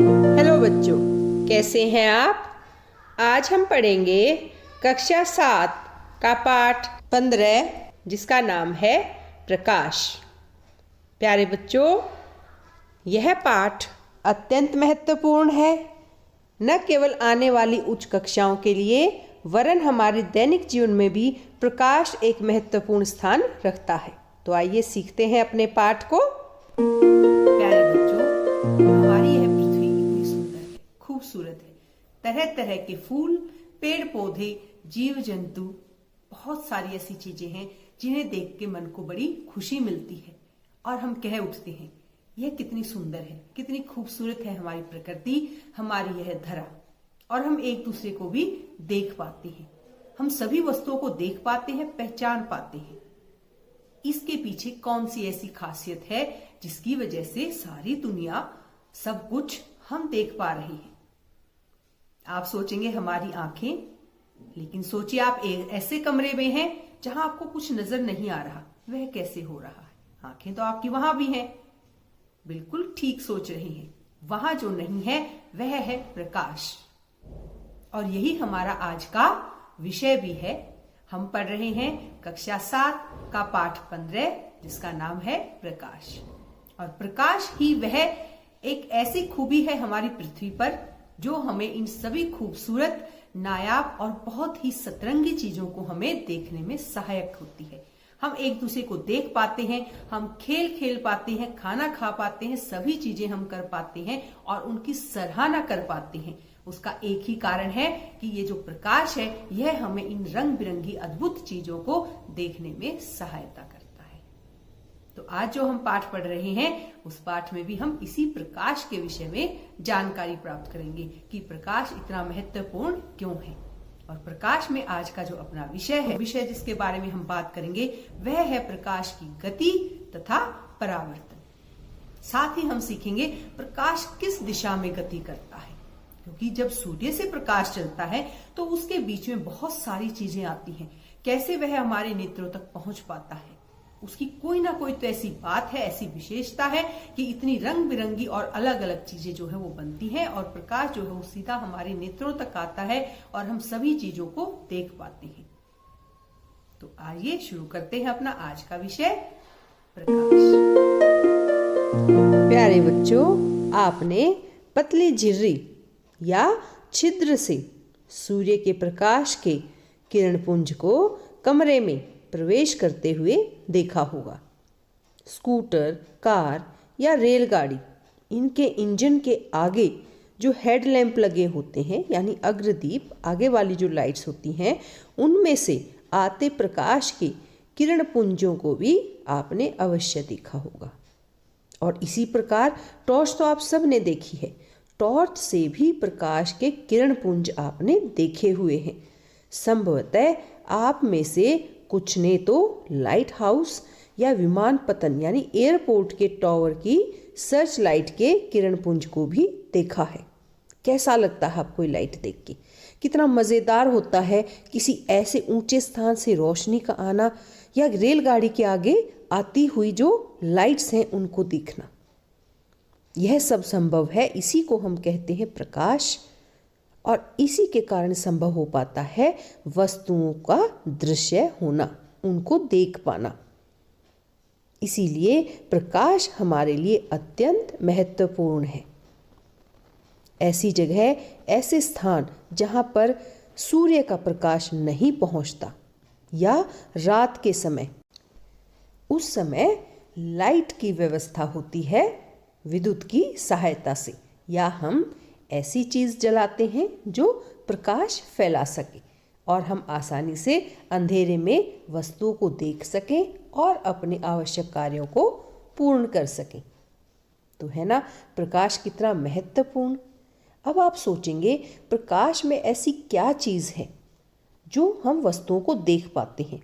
Hello बच्चों, कैसे हैं आप। आज हम पढ़ेंगे कक्षा 7 का पाठ 15 जिसका नाम है प्रकाश। प्यारे बच्चों, यह पाठ अत्यंत महत्वपूर्ण है, न केवल आने वाली उच्च कक्षाओं के लिए वरन हमारे दैनिक जीवन में भी प्रकाश एक महत्वपूर्ण स्थान रखता है। तो आइए सीखते हैं अपने पाठ को। प्यारे बच्चों, हमारी यह पृथ्वी इतनी सुंदर है, खूबसूरत है। तरह तरह के फूल, पेड़ पौधे, जीव जंतु, बहुत सारी ऐसी चीजें हैं जिन्हें देख के मन को बड़ी खुशी मिलती है और हम कह उठते हैं यह कितनी सुंदर है, कितनी खूबसूरत है हमारी प्रकृति, हमारी यह धरा। और हम एक दूसरे को भी देख पाते हैं, हम सभी वस्तुओं को देख पाते हैं, पहचान पाते हैं। इसके पीछे कौन सी ऐसी खासियत है जिसकी वजह से सारी दुनिया, सब कुछ हम देख पा रहे हैं। आप सोचेंगे हमारी आंखें, लेकिन सोचिए आप ऐसे कमरे में हैं जहां आपको कुछ नजर नहीं आ रहा, वह कैसे हो रहा है। आंखें तो आपकी वहां भी हैं, बिल्कुल ठीक सोच रहे हैं। वहां जो नहीं है वह है प्रकाश। और यही हमारा आज का विषय भी है। हम पढ़ रहे हैं कक्षा 7 का पाठ 15 जिसका नाम है प्रकाश। और प्रकाश ही वह एक ऐसी खूबी है हमारी पृथ्वी पर जो हमें इन सभी खूबसूरत, नायाब और बहुत ही सतरंगी चीजों को हमें देखने में सहायक होती है। हम एक दूसरे को देख पाते हैं, हम खेल खेल पाते हैं, खाना खा पाते हैं, सभी चीजें हम कर पाते हैं और उनकी सराहना कर पाते हैं। उसका एक ही कारण है कि ये जो प्रकाश है यह हमें इन रंग बिरंगी अद्भुत चीजों को देखने में सहायता करता है। तो आज जो हम पाठ पढ़ रहे हैं उस पाठ में भी हम इसी प्रकाश के विषय में जानकारी प्राप्त करेंगे कि प्रकाश इतना महत्वपूर्ण क्यों है। और प्रकाश में आज का जो अपना विषय जिसके बारे में हम बात करेंगे वह है प्रकाश की गति तथा परावर्तन। साथ ही हम सीखेंगे प्रकाश किस दिशा में गति करता है, क्योंकि जब सूर्य से प्रकाश चलता है तो उसके बीच में बहुत सारी चीजें आती हैं। कैसे वह हमारे नेत्रों तक पहुंच पाता है, उसकी कोई ना कोई तो ऐसी बात है, ऐसी विशेषता है कि इतनी रंग बिरंगी और अलग अलग चीजें जो है वो बनती हैं और प्रकाश जो है वो सीधा हमारे नेत्रों तक आता है और हम सभी चीजों को देख पाते हैं। तो आइए शुरू करते हैं अपना आज का विषय प्रकाश। प्यारे बच्चों, आपने पतली झिर्री या छिद्र से सूर्य के प्रकाश के किरणपुंज को कमरे में प्रवेश करते हुए देखा होगा। स्कूटर, कार या रेलगाड़ी, इनके इंजन के आगे जो हेडलैम्प लगे होते हैं यानी अग्रदीप, आगे वाली जो लाइट्स होती हैं, उनमें से आते प्रकाश के किरणपुंजों को भी आपने अवश्य देखा होगा। और इसी प्रकार टॉर्च तो आप सब ने देखी है, टॉर्च से भी प्रकाश के किरणपुंज आपने देखे हुए हैं। संभवतः आप में से कुछ ने तो लाइट हाउस या विमानपतन यानी एयरपोर्ट के टॉवर की सर्च लाइट के किरणपुंज को भी देखा है। कैसा लगता है आपको लाइट देख के? कितना मज़ेदार होता है किसी ऐसे ऊंचे स्थान से रोशनी का आना या रेलगाड़ी के आगे आती हुई जो लाइट्स हैं उनको देखना। यह सब संभव है, इसी को हम कहते हैं प्रकाश। और इसी के कारण संभव हो पाता है वस्तुओं का दृश्य होना, उनको देख पाना। इसीलिए प्रकाश हमारे लिए अत्यंत महत्वपूर्ण है। ऐसी जगह, ऐसे स्थान जहां पर सूर्य का प्रकाश नहीं पहुंचता या रात के समय, उस समय लाइट की व्यवस्था होती है विद्युत की सहायता से, या हम ऐसी चीज़ जलाते हैं जो प्रकाश फैला सके और हम आसानी से अंधेरे में वस्तुओं को देख सकें और अपने आवश्यक कार्यों को पूर्ण कर सकें। तो है ना प्रकाश कितना महत्वपूर्ण। अब आप सोचेंगे प्रकाश में ऐसी क्या चीज़ है जो हम वस्तुओं को देख पाते हैं।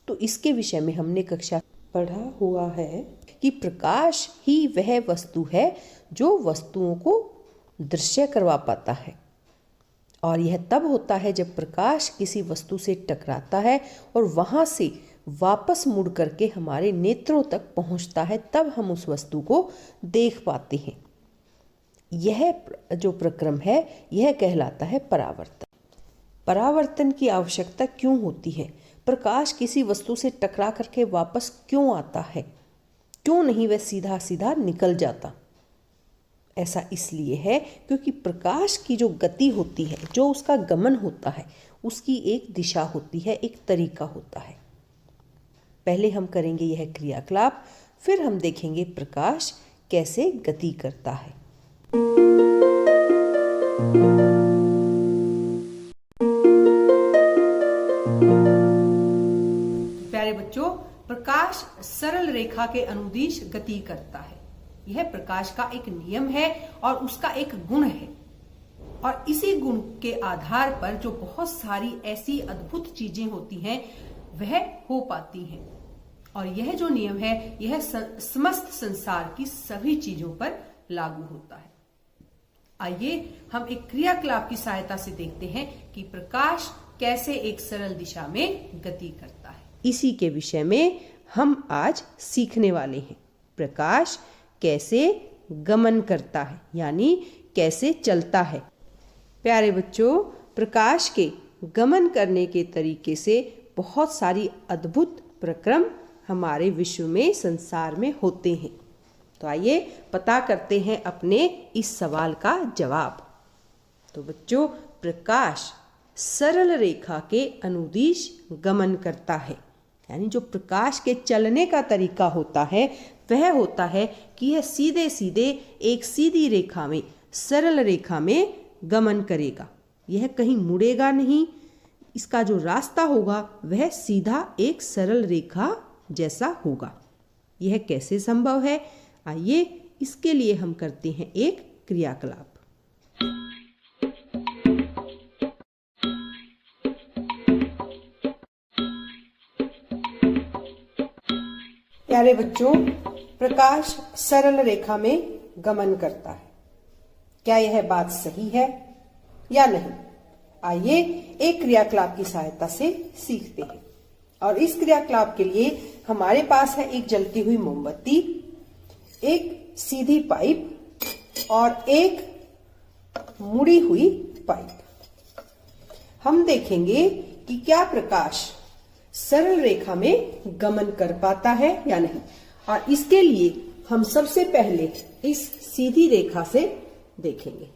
तो इसके विषय में हमने कक्षा पढ़ा हुआ है कि प्रकाश ही वह वस्तु है जो वस्तुओं को दृश्य करवा पाता है। और यह तब होता है जब प्रकाश किसी वस्तु से टकराता है और वहाँ से वापस मुड़ करके हमारे नेत्रों तक पहुँचता है, तब हम उस वस्तु को देख पाते हैं। यह जो प्रक्रम है यह कहलाता है परावर्तन। परावर्तन की आवश्यकता क्यों होती है? प्रकाश किसी वस्तु से टकरा करके वापस क्यों आता है? क्यों नहीं वह सीधा सीधा निकल जाता? ऐसा इसलिए है क्योंकि प्रकाश की जो गति होती है, जो उसका गमन होता है, उसकी एक दिशा होती है, एक तरीका होता है। पहले हम करेंगे यह क्रियाकलाप, फिर हम देखेंगे प्रकाश कैसे गति करता है। प्यारे बच्चों, प्रकाश सरल रेखा के अनुदिश गति करता है। यह प्रकाश का एक नियम है और उसका एक गुण है, और इसी गुण के आधार पर जो बहुत सारी ऐसी अद्भुत चीजें होती हैं वह हो पाती हैं। और यह जो नियम है यह समस्त संसार की सभी चीजों पर लागू होता है। आइए हम एक क्रियाकलाप की सहायता से देखते हैं कि प्रकाश कैसे एक सरल दिशा में गति करता है। इसी के विषय में हम आज सीखने वाले हैं। प्रकाश कैसे गमन करता है, यानी कैसे चलता है। प्यारे बच्चों, प्रकाश के गमन करने के तरीके से बहुत सारी अद्भुत प्रक्रम हमारे विश्व में, संसार में होते हैं। तो आइए पता करते हैं अपने इस सवाल का जवाब। तो बच्चों, प्रकाश सरल रेखा के अनुदिश गमन करता है, यानी जो प्रकाश के चलने का तरीका होता है वह होता है कि यह सीधे सीधे एक सीधी रेखा में, सरल रेखा में गमन करेगा। यह कहीं मुड़ेगा नहीं। इसका जो रास्ता होगा वह सीधा एक सरल रेखा जैसा होगा। यह कैसे संभव है? आइए इसके लिए हम करते हैं एक क्रियाकलाप। प्यारे बच्चों, प्रकाश सरल रेखा में गमन करता है। क्या यह बात सही है या नहीं? आइए एक क्रियाकलाप की सहायता से सीखते हैं। और इस क्रियाकलाप के लिए हमारे पास है एक जलती हुई मोमबत्ती, एक सीधी पाइप और एक मुड़ी हुई पाइप। हम देखेंगे कि क्या प्रकाश सरल रेखा में गमन कर पाता है या नहीं। और इसके लिए हम सबसे पहले इस सीधी रेखा से देखेंगे।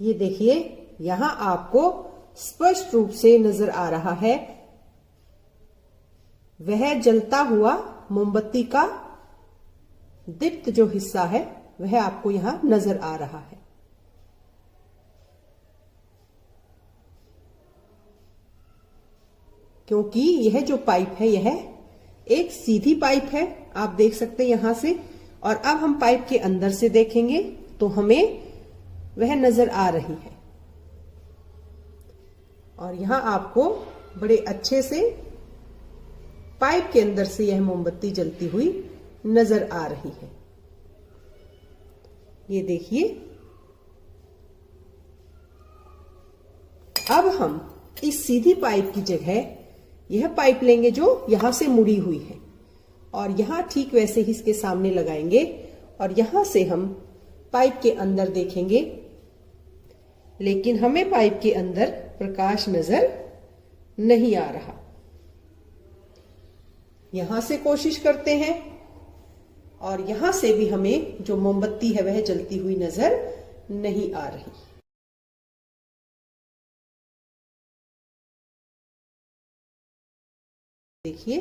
ये देखिए, यहां आपको स्पष्ट रूप से नजर आ रहा है वह जलता हुआ मोमबत्ती का दीप्त जो हिस्सा है वह आपको यहां नजर आ रहा है। क्योंकि यह जो पाइप है यह एक सीधी पाइप है, आप देख सकते हैं यहां से। और अब हम पाइप के अंदर से देखेंगे तो हमें वह नजर आ रही है। और यहां आपको बड़े अच्छे से पाइप के अंदर से यह मोमबत्ती जलती हुई नजर आ रही है। ये देखिए, अब हम इस सीधी पाइप की जगह यह पाइप लेंगे जो यहां से मुड़ी हुई है, और यहां ठीक वैसे ही इसके सामने लगाएंगे और यहां से हम पाइप के अंदर देखेंगे। लेकिन हमें पाइप के अंदर प्रकाश नजर नहीं आ रहा। यहां से कोशिश करते हैं और यहां से भी हमें जो मोमबत्ती है वह जलती हुई नजर नहीं आ रही। देखिए,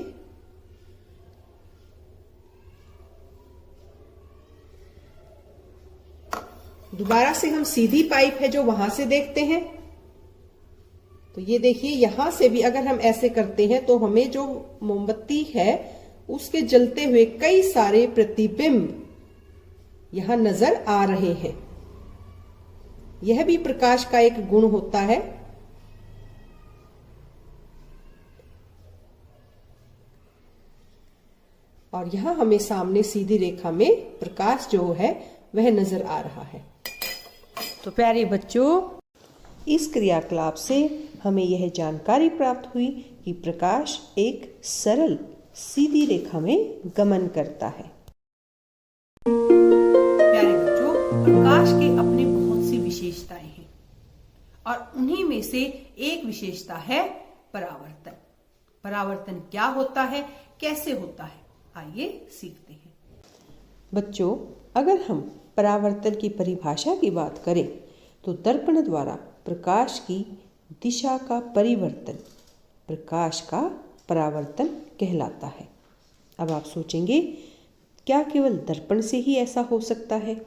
दोबारा से हम सीधी पाइप है जो वहां से देखते हैं। तो ये देखिए, यहां से भी अगर हम ऐसे करते हैं तो हमें जो मोमबत्ती है उसके जलते हुए कई सारे प्रतिबिंब यहां नजर आ रहे हैं। यह भी प्रकाश का एक गुण होता है। और यहां हमें सामने सीधी रेखा में प्रकाश जो है वह नजर आ रहा है। तो प्यारे बच्चों, इस क्रियाकलाप से हमें यह जानकारी प्राप्त हुई कि प्रकाश एक सरल सीधी रेखा में गमन करता है। प्रकाश के अपने बहुत सी विशेषताएं हैं और उन्हीं में से एक विशेषता है परावर्तन। परावर्तन क्या होता है, कैसे होता है, आइए सीखते हैं। बच्चों, अगर हम परावर्तन की परिभाषा की बात करें तो दर्पण द्वारा प्रकाश की दिशा का परिवर्तन प्रकाश का परावर्तन कहलाता है। अब आप सोचेंगे, क्या केवल दर्पण से ही ऐसा हो सकता है?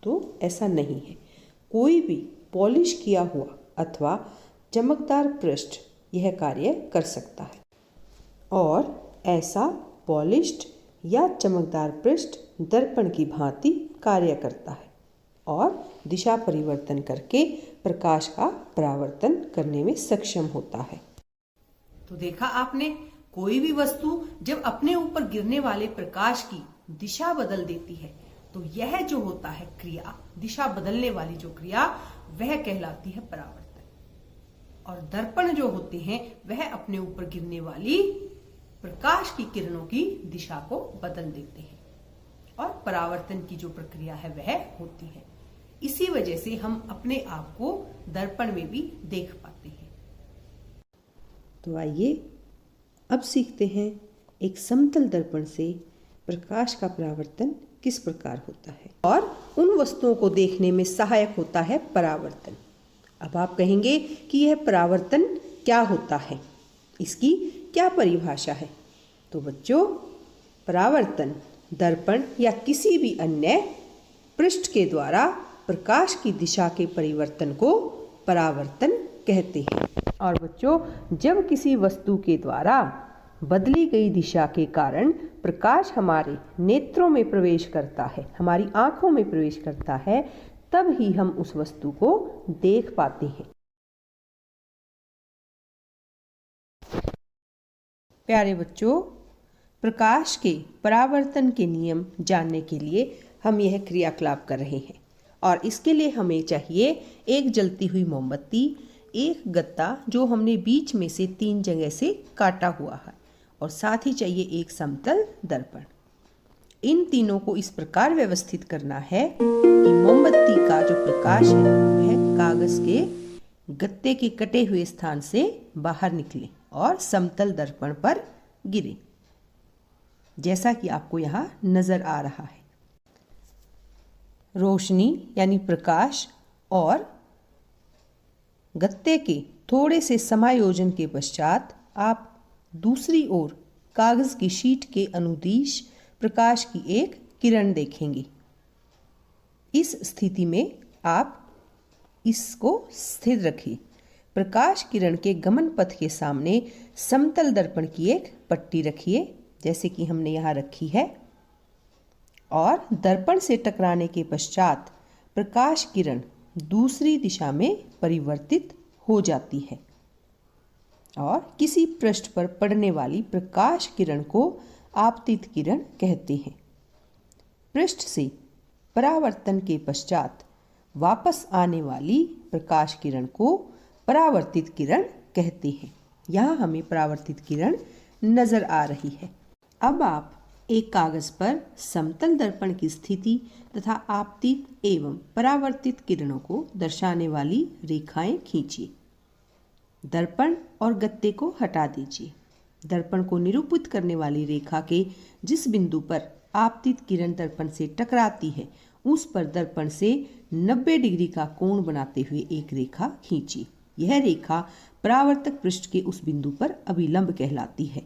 तो ऐसा नहीं है। कोई भी पॉलिश किया हुआ अथवा चमकदार पृष्ठ यह कार्य कर सकता है और ऐसा पॉलिश्ड या चमकदार पृष्ठ दर्पण की भांति कार्य करता है और दिशा परिवर्तन करके प्रकाश का परावर्तन करने में सक्षम होता है। तो देखा आपने, कोई भी वस्तु जब अपने ऊपर गिरने वाले प्रकाश की दिशा बदल देती है तो यह जो होता है क्रिया, दिशा बदलने वाली जो क्रिया, वह कहलाती है परावर्तन। और दर्पण जो होते हैं वह अपने ऊपर गिरने वाली प्रकाश की किरणों की दिशा को बदल देते हैं और परावर्तन की जो प्रक्रिया है वह होती है। इसी वजह से हम अपने आप को दर्पण में भी देख पाते हैं। तो आइए अब सीखते हैं एक समतल दर्पण से प्रकाश का परावर्तन किस प्रकार होता है और उन वस्तुओं को देखने में सहायक होता है परावर्तन। अब आप कहेंगे कि यह परावर्तन क्या होता है, इसकी क्या परिभाषा है? तो बच्चों, परावर्तन दर्पण या किसी भी अन्य पृष्ठ के द्वारा प्रकाश की दिशा के परिवर्तन को परावर्तन कहते हैं। और बच्चों, जब किसी वस्तु के द्वारा बदली गई दिशा के कारण प्रकाश हमारे नेत्रों में प्रवेश करता है, हमारी आंखों में प्रवेश करता है, तब ही हम उस वस्तु को देख पाते हैं। प्यारे बच्चों, प्रकाश के परावर्तन के नियम जानने के लिए हम यह क्रियाकलाप कर रहे हैं और इसके लिए हमें चाहिए एक जलती हुई मोमबत्ती, एक गत्ता जो हमने बीच में से 3 जगह से काटा हुआ है और साथ ही चाहिए एक समतल दर्पण। इन तीनों को इस प्रकार व्यवस्थित करना है कि मोमबत्ती का जो प्रकाश है वह कागज के गत्ते के कटे हुए स्थान से बाहर निकले और समतल दर्पण पर गिरे, जैसा कि आपको यहाँ नजर आ रहा है। रोशनी यानी प्रकाश और गत्ते के थोड़े से समायोजन के पश्चात आप दूसरी ओर कागज की शीट के अनुदिश प्रकाश की एक किरण देखेंगे। इस स्थिति में आप इसको स्थिर रखिए। प्रकाश किरण के गमन पथ के सामने समतल दर्पण की एक पट्टी रखिए, जैसे कि हमने यहाँ रखी है, और दर्पण से टकराने के पश्चात प्रकाश किरण दूसरी दिशा में परिवर्तित हो जाती है और किसी पृष्ठ पर पड़ने वाली प्रकाश किरण को आपतित किरण कहते हैं। पृष्ठ से परावर्तन के पश्चात वापस आने वाली प्रकाश किरण को परावर्तित किरण कहते हैं। यहाँ हमें परावर्तित किरण नजर आ रही है। अब आप एक कागज पर समतल दर्पण की स्थिति तथा आपतित एवं परावर्तित किरणों को दर्शाने वाली रेखाएं खींचिए। दर्पण और गत्ते को हटा दीजिए। दर्पण को निरूपित करने वाली रेखा के जिस बिंदु पर आपतित किरण दर्पण से टकराती है उस पर दर्पण से 90 डिग्री का कोण बनाते हुए एक रेखा खींचिए। यह रेखा परावर्तक पृष्ठ के उस बिंदु पर अभिलंब कहलाती है।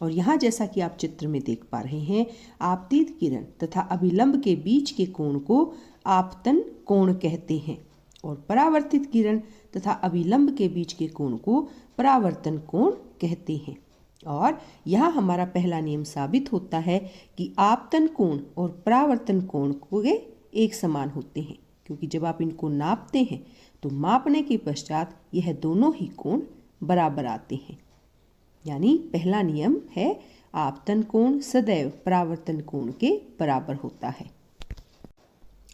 और यहाँ जैसा कि आप चित्र में देख पा रहे हैं, आपतित किरण तथा अभिलंब के बीच के कोण को आपतन कोण कहते हैं और परावर्तित किरण तथा अभिलंब के बीच के कोण को परावर्तन कोण कहते हैं। और यहाँ हमारा पहला नियम साबित होता है कि आपतन कोण और परावर्तन कोण को एक समान होते हैं, क्योंकि जब आप इनको नापते हैं तो मापने के पश्चात यह दोनों ही कोण बराबर आते हैं। यानी पहला नियम है आपतन कोण सदैव परावर्तन कोण के बराबर होता है।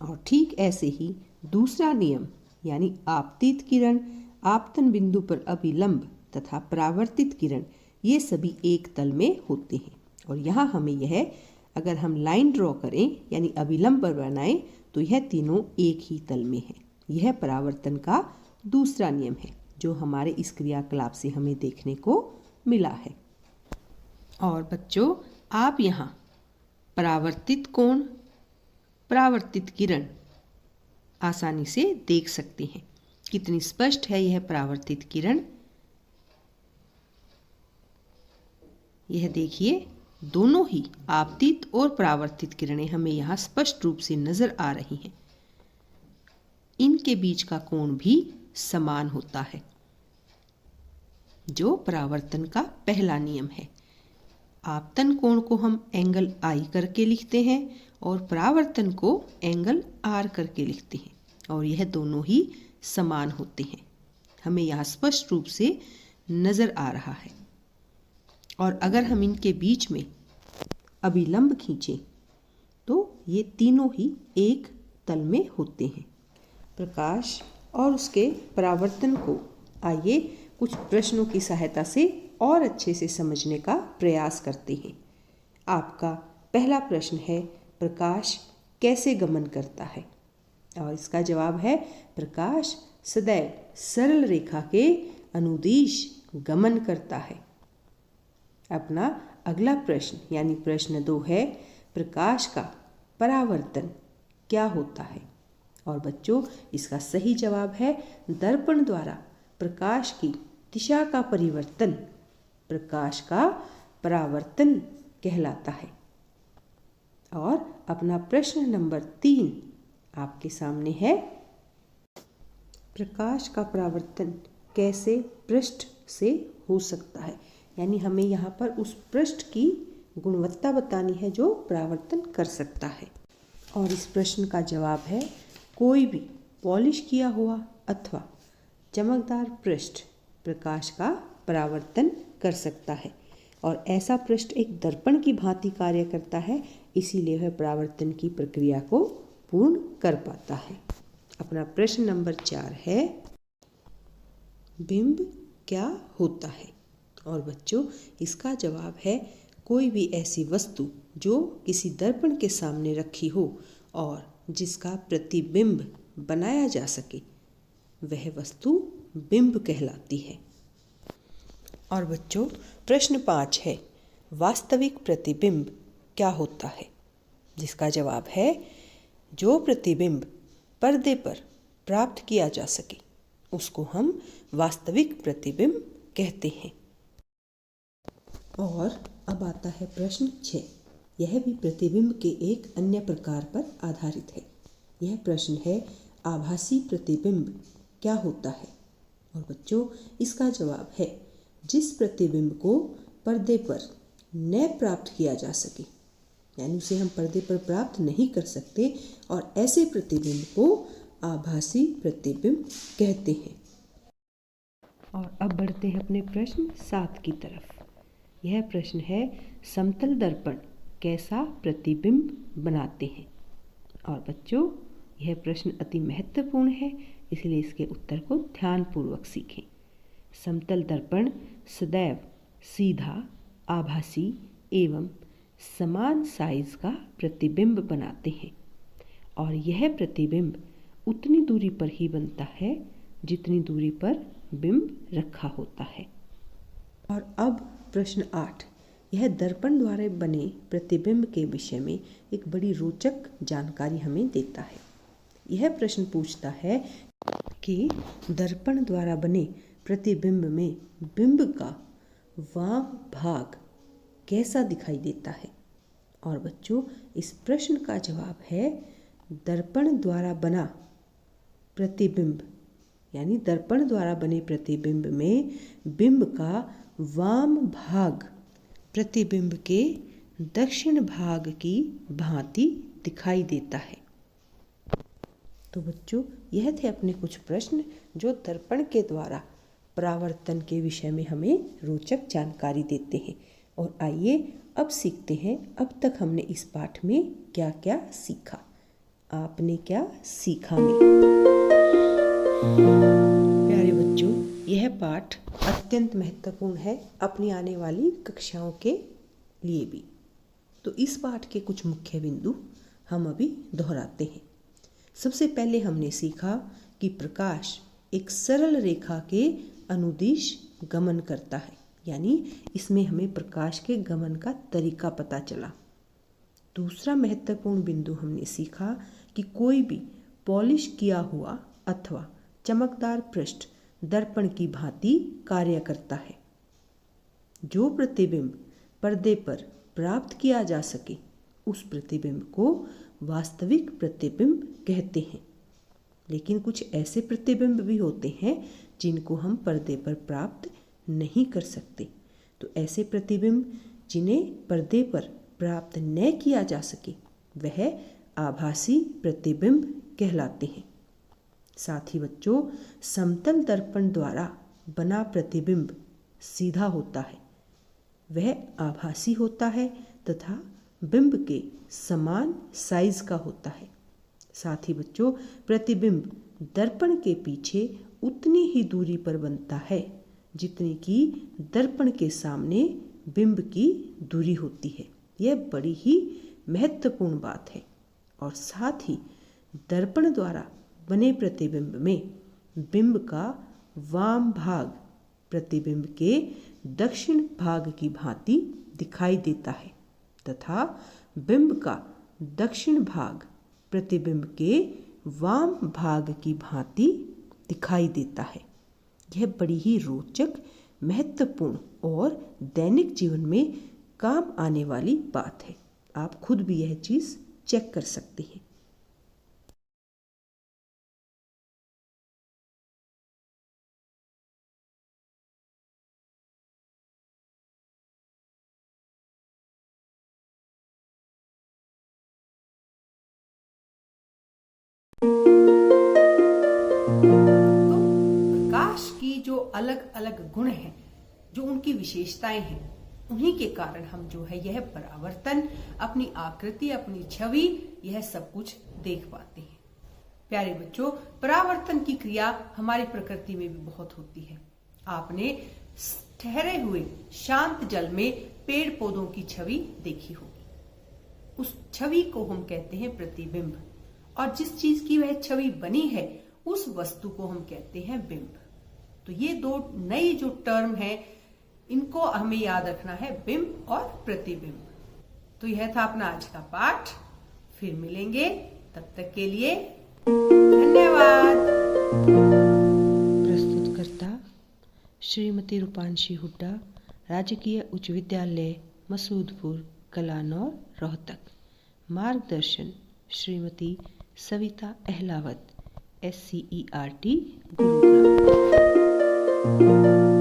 और ठीक ऐसे ही दूसरा नियम यानी आपतित किरण, आपतन बिंदु पर अभिलंब तथा परावर्तित किरण, ये सभी एक तल में होते हैं। और यहाँ हमें यह अगर हम लाइन ड्रॉ करें यानी अभिलंब बनाएं तो यह तीनों एक ही तल में है। यह परावर्तन का दूसरा नियम है जो हमारे इस क्रियाकलाप से हमें देखने को मिला है। और बच्चों, आप यहाँ परावर्तित कोण, परावर्तित किरण आसानी से देख सकते हैं। कितनी स्पष्ट है यह परावर्तित किरण। यह देखिए, दोनों ही आपतित और परावर्तित किरणें हमें यहाँ स्पष्ट रूप से नजर आ रही हैं। इनके बीच का कोण भी समान होता है, जो परावर्तन का पहला नियम है। आपतन कोण को हम एंगल आई करके लिखते हैं और परावर्तन को एंगल आर करके लिखते हैं, और यह दोनों ही समान होते हैं। हमें यहाँ स्पष्ट रूप से नजर आ रहा है। और अगर हम इनके बीच में अभिलंब खींचें तो ये तीनों ही एक तल में होते हैं। प्रकाश और उसके परावर्तन को आइए कुछ प्रश्नों की सहायता से और अच्छे से समझने का प्रयास करते हैं। आपका पहला प्रश्न है, प्रकाश कैसे गमन करता है? और इसका जवाब है, प्रकाश सदैव सरल रेखा के अनुदिश गमन करता है। अपना अगला प्रश्न यानी प्रश्न 2 है, प्रकाश का परावर्तन क्या होता है? और बच्चों, इसका सही जवाब है, दर्पण द्वारा प्रकाश की दिशा का परिवर्तन प्रकाश का परावर्तन कहलाता है। और अपना प्रश्न नंबर 3 आपके सामने है, प्रकाश का परावर्तन कैसे पृष्ठ से हो सकता है? यानी हमें यहाँ पर उस पृष्ठ की गुणवत्ता बतानी है जो परावर्तन कर सकता है। और इस प्रश्न का जवाब है, कोई भी पॉलिश किया हुआ अथवा चमकदार पृष्ठ प्रकाश का परावर्तन कर सकता है, और ऐसा पृष्ठ एक दर्पण की भांति कार्य करता है, इसीलिए वह परावर्तन की प्रक्रिया को पूर्ण कर पाता है। अपना प्रश्न नंबर 4 है, बिंब क्या होता है? और बच्चों, इसका जवाब है, कोई भी ऐसी वस्तु जो किसी दर्पण के सामने रखी हो और जिसका प्रतिबिंब बनाया जा सके, वह वस्तु बिंब कहलाती है। और बच्चों, प्रश्न 5 है, वास्तविक प्रतिबिंब क्या होता है? जिसका जवाब है, जो प्रतिबिंब पर्दे पर प्राप्त किया जा सके उसको हम वास्तविक प्रतिबिंब कहते हैं। और अब आता है प्रश्न 6। यह भी प्रतिबिंब के एक अन्य प्रकार पर आधारित है। यह प्रश्न है, आभासी प्रतिबिंब क्या होता है? और बच्चों, इसका जवाब है, जिस प्रतिबिंब को पर्दे पर न प्राप्त किया जा सके, यानी उसे हम पर्दे पर प्राप्त नहीं कर सकते, और ऐसे प्रतिबिंब को आभासी प्रतिबिंब कहते हैं। और अब बढ़ते हैं अपने प्रश्न 7 की तरफ। यह प्रश्न है, समतल दर्पण कैसा प्रतिबिंब बनाते हैं? और बच्चों, यह प्रश्न अति महत्वपूर्ण है, इसलिए इसके उत्तर को ध्यानपूर्वक सीखें। समतल दर्पण सदैव सीधा, आभासी एवं समान साइज का प्रतिबिंब बनाते हैं, और यह प्रतिबिंब उतनी दूरी पर ही बनता है जितनी दूरी पर बिंब रखा होता है। और अब प्रश्न 8। यह दर्पण द्वारा बने प्रतिबिंब के विषय में एक बड़ी रोचक जानकारी हमें देता है। यह प्रश्न पूछता है कि दर्पण द्वारा बने प्रतिबिंब में बिंब का वाम भाग कैसा दिखाई देता है? और बच्चों, इस प्रश्न का जवाब है, दर्पण द्वारा बना प्रतिबिंब यानी दर्पण द्वारा बने प्रतिबिंब में बिंब का वाम भाग प्रतिबिंब के दक्षिण भाग की भांति दिखाई देता है। तो बच्चों, यह थे अपने कुछ प्रश्न जो दर्पण के द्वारा परावर्तन के विषय में हमें रोचक जानकारी देते हैं। और आइए अब सीखते हैं, अब तक हमने इस पाठ में क्या क्या सीखा। आपने क्या सीखा में? प्यारे बच्चों, यह पाठ अत्यंत महत्वपूर्ण है अपनी आने वाली कक्षाओं के लिए भी। तो इस पाठ के कुछ मुख्य बिंदु हम अभी दोहराते हैं। सबसे पहले हमने सीखा कि प्रकाश एक सरल रेखा के अनुदिश गमन करता है, यानी इसमें हमें प्रकाश के गमन का तरीका पता चला। दूसरा महत्वपूर्ण बिंदु हमने सीखा कि कोई भी पॉलिश किया हुआ अथवा चमकदार पृष्ठ दर्पण की भांति कार्य करता है। जो प्रतिबिंब पर्दे पर प्राप्त किया जा सके उस प्रतिबिंब को वास्तविक प्रतिबिंब कहते हैं। लेकिन कुछ ऐसे प्रतिबिंब भी होते हैं जिनको हम पर्दे पर प्राप्त नहीं कर सकते। तो ऐसे प्रतिबिंब जिन्हें पर्दे पर प्राप्त न किया जा सके वह आभासी प्रतिबिंब कहलाते हैं। साथ ही बच्चों, समतल दर्पण द्वारा बना प्रतिबिंब सीधा होता है, वह आभासी होता है तथा बिंब के समान साइज का होता है। साथ ही बच्चों, प्रतिबिंब दर्पण के पीछे उतनी ही दूरी पर बनता है जितनी कि दर्पण के सामने बिंब की दूरी होती है। यह बड़ी ही महत्वपूर्ण बात है। और साथ ही दर्पण द्वारा बने प्रतिबिंब में बिंब का वाम भाग प्रतिबिंब के दक्षिण भाग की भांति दिखाई देता है तथा बिंब का दक्षिण भाग प्रतिबिंब के वाम भाग की भांति दिखाई देता है। यह बड़ी ही रोचक, महत्वपूर्ण और दैनिक जीवन में काम आने वाली बात है। आप खुद भी यह चीज़ चेक कर सकते हैं। प्रकाश की जो अलग अलग गुण हैं, जो उनकी विशेषताएं हैं, उन्हीं के कारण हम जो है यह परावर्तन, अपनी आकृति, अपनी छवि, यह सब कुछ देख पाते हैं। प्यारे बच्चों, परावर्तन की क्रिया हमारी प्रकृति में भी बहुत होती है। आपने ठहरे हुए शांत जल में पेड़ पौधों की छवि देखी होगी। उस छवि को हम कहते हैं प्रतिबिंब, और जिस चीज की वह छवि बनी है उस वस्तु को हम कहते हैं बिंब। तो ये दो नई जो टर्म है, इनको हमें याद रखना है, बिंब और प्रतिबिंब। तो यह था अपना आज का पाठ। फिर मिलेंगे, तब तक के लिए धन्यवाद। प्रस्तुतकर्ता श्रीमती रूपांशी हुड्डा, राजकीय उच्च विद्यालय मसूदपुर, कलानौर, रोहतक। मार्गदर्शन श्रीमती सविता अहलावत, SCERT, गुरुग्राम।